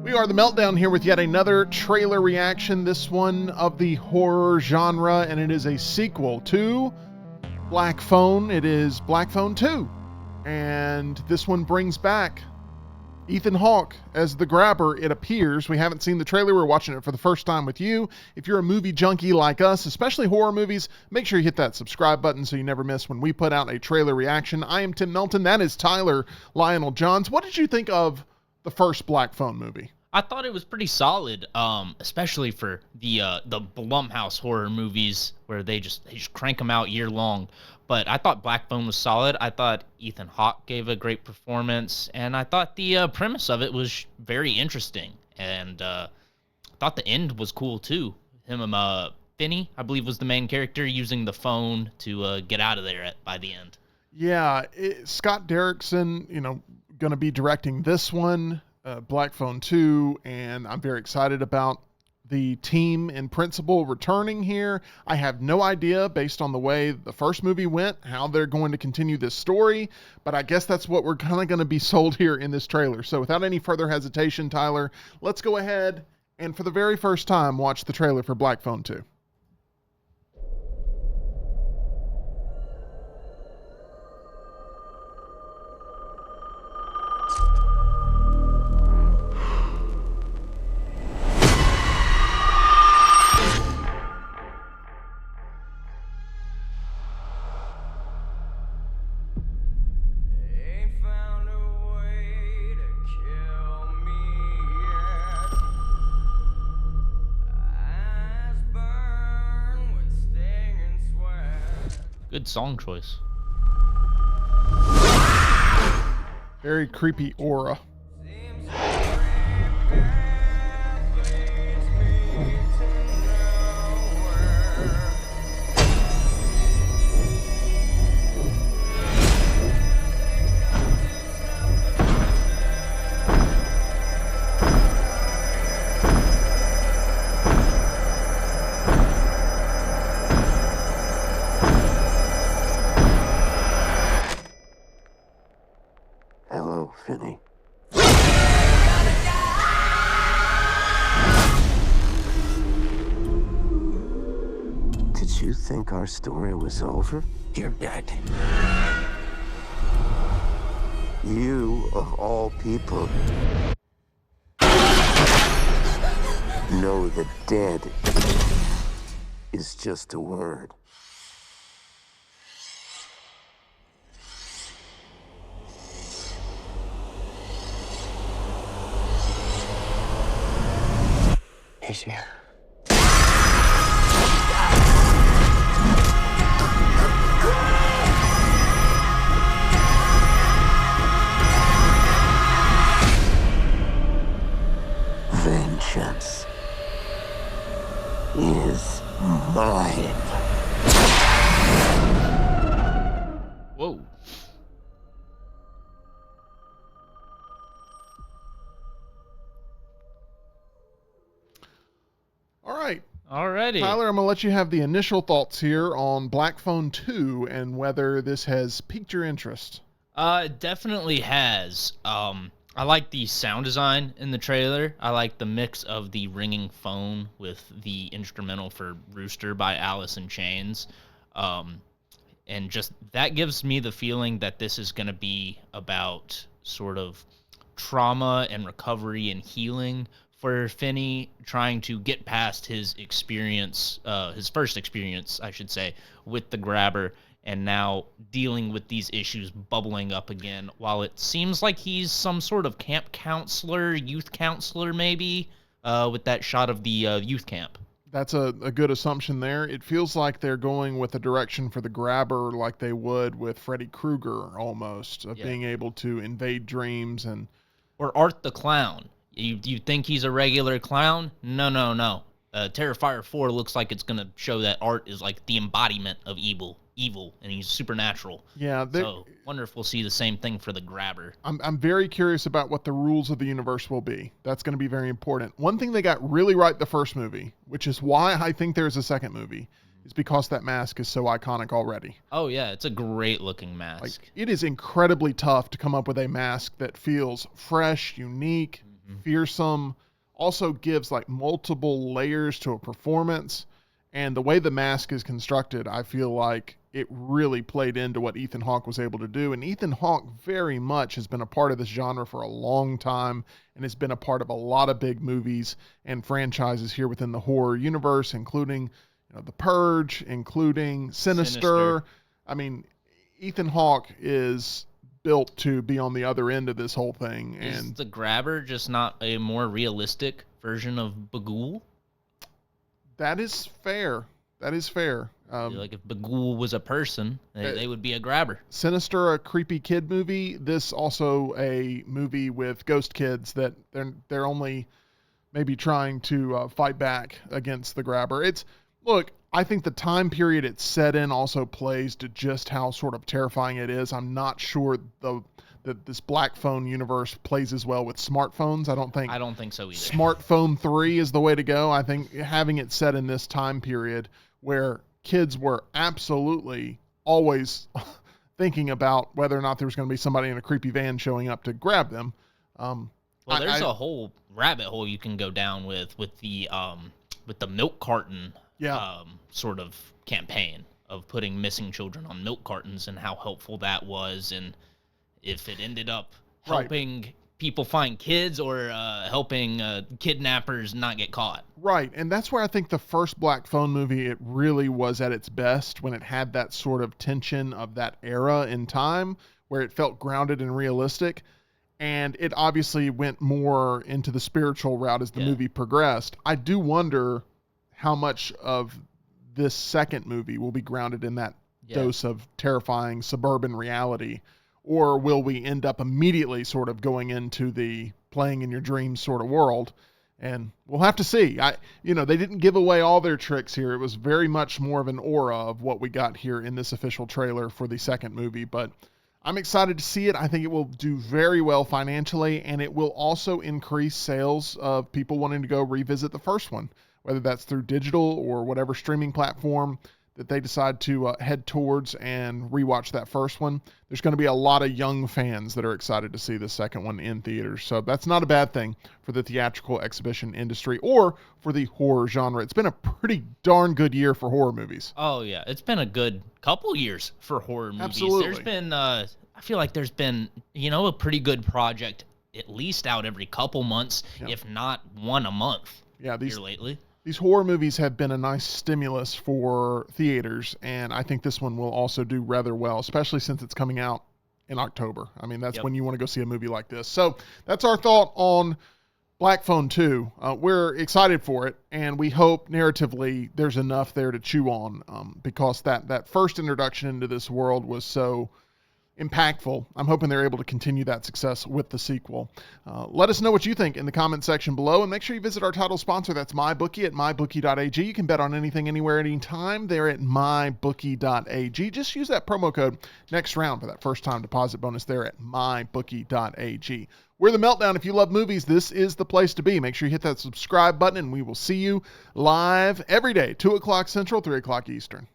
We are the Meltdown here with yet another trailer reaction, this one of the horror genre, and it is a sequel to Black Phone. It is Black Phone 2, and this one brings back Ethan Hawke as the grabber, it appears. We haven't seen the trailer. We're watching it for the first time with you. If you're a movie junkie like us, especially horror movies, make sure you hit that subscribe button so you never miss when we put out a trailer reaction. I am Tim Melton. That is Tyler Lionel Johns. What did you think of the first Black Phone movie? I thought it was pretty solid, especially for the Blumhouse horror movies where they just crank them out year long. But I thought Black Phone was solid. I thought Ethan Hawke gave a great performance, and I thought the premise of it was very interesting. And I thought the end was cool too. Finney, I believe, was the main character using the phone to get out of there by the end. Yeah, Scott Derrickson, going to be directing this one. Black Phone 2, and I'm very excited about the team in principle returning here. I have no idea, based on the way the first movie went, how they're going to continue this story, but I guess that's what we're kind of going to be sold here in this trailer. So without any further hesitation, Tyler, let's go ahead and for the very first time watch the trailer for Black Phone 2. Good song choice. Very creepy aura. Hello, Finney. Did you think our story was over? You're dead. You, of all people, know that dead is just a word. He's here. Vengeance is mine. Whoa. All right. Alrighty. Tyler, I'm going to let you have the initial thoughts here on Black Phone 2 and whether this has piqued your interest. It definitely has. I like the sound design in the trailer. I like the mix of the ringing phone with the instrumental for Rooster by Alice in Chains. And just that gives me the feeling that this is going to be about sort of trauma and recovery and healing for Finney, trying to get past his experience, his first experience, I should say, with the grabber, and now dealing with these issues bubbling up again, while it seems like he's some sort of camp counselor, youth counselor maybe, with that shot of the youth camp. That's a good assumption there. It feels like they're going with a direction for the grabber like they would with Freddy Krueger almost, of being able to invade dreams and... Or Art the Clown. You think he's a regular clown? No. Terrifier 4 looks like it's going to show that Art is like the embodiment of evil, and he's supernatural. Yeah. So wonder if we'll see the same thing for the grabber. I'm very curious about what the rules of the universe will be. That's going to be very important. One thing they got really right the first movie, which is why I think there's a second movie, is because that mask is so iconic already. Oh, yeah. It's a great-looking mask. Like, it is incredibly tough to come up with a mask that feels fresh, unique, fearsome, also gives like multiple layers to a performance. And the way the mask is constructed, I feel like it really played into what Ethan Hawke was able to do. And Ethan Hawke very much has been a part of this genre for a long time and has been a part of a lot of big movies and franchises here within the horror universe, including The Purge, including Sinister. I mean, Ethan Hawke is built to be on the other end of this whole thing. Is the Grabber just not a more realistic version of Bagul? That is fair. That is fair. Like if Bagul was a person, they would be a grabber. Sinister, a creepy kid movie. This also a movie with ghost kids that they're only maybe trying to fight back against the grabber. I think the time period it's set in also plays to just how sort of terrifying it is. I'm not sure that this black phone universe plays as well with smartphones. I don't think so either. Smartphone 3 is the way to go. I think having it set in this time period where kids were absolutely always thinking about whether or not there was going to be somebody in a creepy van showing up to grab them. There's a whole rabbit hole you can go down with the milk carton sort of campaign of putting missing children on milk cartons and how helpful that was, and if it ended up helping people find kids or helping kidnappers not get caught. Right, and that's where I think the first Black Phone movie, it really was at its best when it had that sort of tension of that era in time where it felt grounded and realistic, and it obviously went more into the spiritual route as the movie progressed. I do wonder how much of this second movie will be grounded in that dose of terrifying suburban reality. Or will we end up immediately sort of going into the playing in your dreams sort of world? And we'll have to see. They didn't give away all their tricks here. It was very much more of an aura of what we got here in this official trailer for the second movie. But I'm excited to see it. I think it will do very well financially, and it will also increase sales of people wanting to go revisit the first one, whether that's through digital or whatever streaming platform that they decide to head towards and rewatch that first one. There's going to be a lot of young fans that are excited to see the second one in theaters. So that's not a bad thing for the theatrical exhibition industry or for the horror genre. It's been a pretty darn good year for horror movies. Oh, yeah. It's been a good couple years for horror movies. Absolutely. There's been, I feel like there's been, a pretty good project at least out every couple months, if not one a month here lately. These horror movies have been a nice stimulus for theaters, and I think this one will also do rather well, especially since it's coming out in October. I mean, that's when you want to go see a movie like this. So that's our thought on Black Phone 2. We're excited for it, and we hope narratively there's enough there to chew on because that first introduction into this world was so impactful. I'm hoping they're able to continue that success with the sequel. Let us know what you think in the comment section below, and make sure you visit our title sponsor. That's MyBookie at mybookie.ag. You can bet on anything, anywhere, anytime. They're at mybookie.ag. Just use that promo code next round for that first time deposit bonus there at mybookie.ag. We're The Meltdown. If you love movies, this is the place to be. Make sure you hit that subscribe button, and we will see you live every day, 2 o'clock Central, 3 o'clock Eastern.